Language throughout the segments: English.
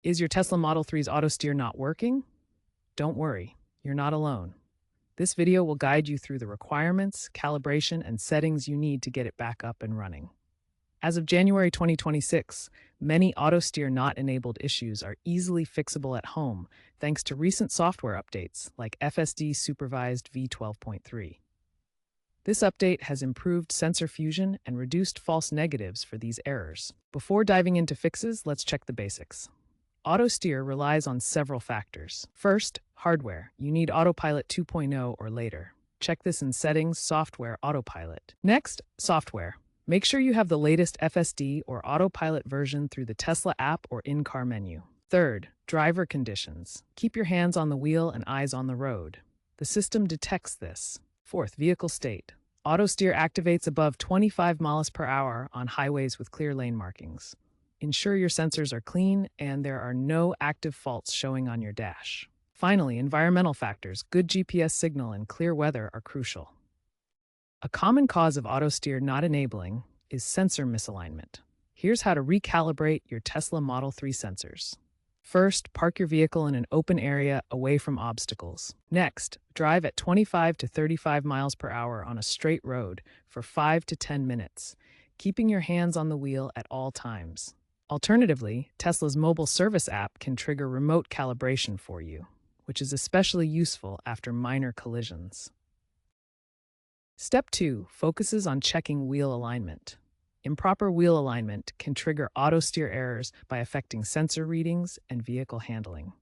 Is your Tesla Model 3's Autosteer not working? Don't worry, you're not alone. This video will guide you through the requirements, calibration, and settings you need to get it back up and running. As of January 2026, many Autosteer not enabled issues are easily fixable at home thanks to recent software updates like FSD Supervised V12.3. This update has improved sensor fusion and reduced false negatives for these errors. Before diving into fixes, let's check the basics. Autosteer relies on several factors. First, hardware. You need Autopilot 2.0 or later. Check this in Settings, Software, Autopilot. Next, software. Make sure you have the latest FSD or Autopilot version through the Tesla app or in-car menu. Third, driver conditions. Keep your hands on the wheel and eyes on the road. The system detects this. Fourth, vehicle state. Autosteer activates above 25 miles per hour on highways with clear lane markings. Ensure your sensors are clean and there are no active faults showing on your dash. Finally, environmental factors. Good GPS signal and clear weather are crucial. A common cause of Autosteer not enabling is sensor misalignment. Here's how to recalibrate your Tesla Model 3 sensors. First, park your vehicle in an open area away from obstacles. Next, drive at 25 to 35 miles per hour on a straight road for 5 to 10 minutes, keeping your hands on the wheel at all times. Alternatively, Tesla's mobile service app can trigger remote calibration for you, which is especially useful after minor collisions. Step 2 focuses on checking wheel alignment. Improper wheel alignment can trigger Autosteer errors by affecting sensor readings and vehicle handling.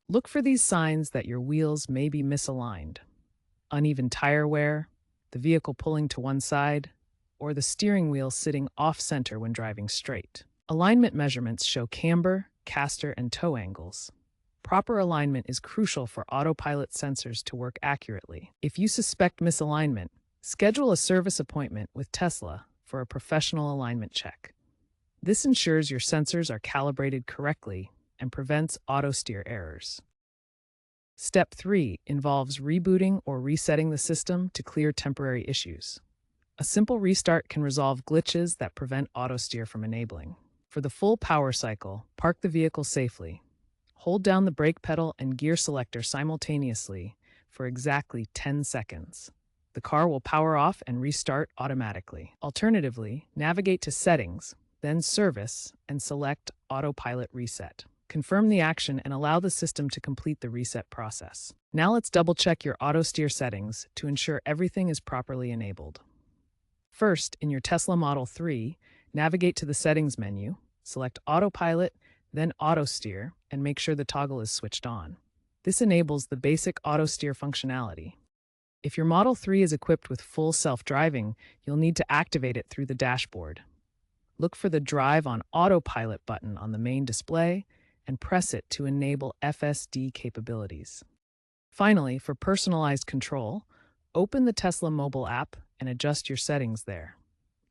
Look for these signs that your wheels may be misaligned: uneven tire wear, the vehicle pulling to one side, or the steering wheel sitting off-center when driving straight. Alignment measurements show camber, caster, and toe angles. Proper alignment is crucial for Autopilot sensors to work accurately. If you suspect misalignment, schedule a service appointment with Tesla for a professional alignment check. This ensures your sensors are calibrated correctly and prevents Autosteer errors. Step 3 involves rebooting or resetting the system to clear temporary issues. A simple restart can resolve glitches that prevent Autosteer from enabling. For the full power cycle, park the vehicle safely. Hold down the brake pedal and gear selector simultaneously for exactly 10 seconds. The car will power off and restart automatically. Alternatively, navigate to Settings, then Service, and select Autopilot Reset. Confirm the action and allow the system to complete the reset process. Now let's double-check your Autosteer settings to ensure everything is properly enabled. First, in your Tesla Model 3, navigate to the Settings menu, select Autopilot, then Autosteer, and make sure the toggle is switched on. This enables the basic Autosteer functionality. If your Model 3 is equipped with full self-driving, you'll need to activate it through the dashboard. Look for the Drive on Autopilot button on the main display and press it to enable FSD capabilities. Finally, for personalized control, open the Tesla mobile app and adjust your settings there.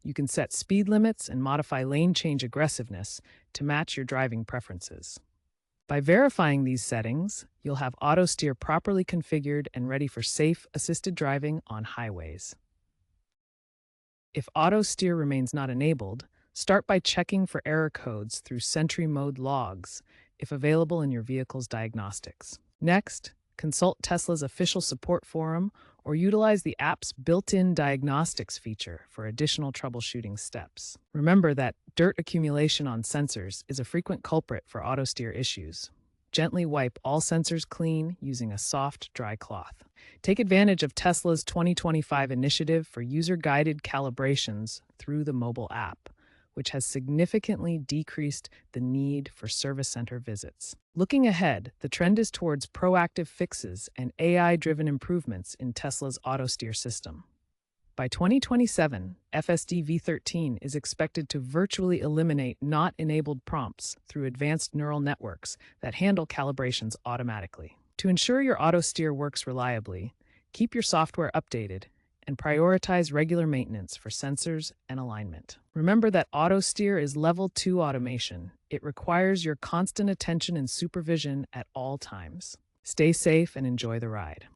You can set speed limits and modify lane change aggressiveness to match your driving preferences. By verifying these settings, you'll have Autosteer properly configured and ready for safe, assisted driving on highways. If Autosteer remains not enabled, start by checking for error codes through Sentry Mode logs, if available in your vehicle's diagnostics. Next, consult Tesla's official support forum or utilize the app's built-in diagnostics feature for additional troubleshooting steps. Remember that dirt accumulation on sensors is a frequent culprit for Autosteer issues. Gently wipe all sensors clean using a soft, dry cloth. Take advantage of Tesla's 2025 initiative for user-guided calibrations through the mobile app, which has significantly decreased the need for service center visits. Looking ahead, the trend is towards proactive fixes and AI-driven improvements in Tesla's Autosteer system. By 2027, FSD V13 is expected to virtually eliminate not-enabled prompts through advanced neural networks that handle calibrations automatically. To ensure your Autosteer works reliably, keep your software updated and prioritize regular maintenance for sensors and alignment. Remember that Autosteer is Level 2 automation. It requires your constant attention and supervision at all times. Stay safe and enjoy the ride.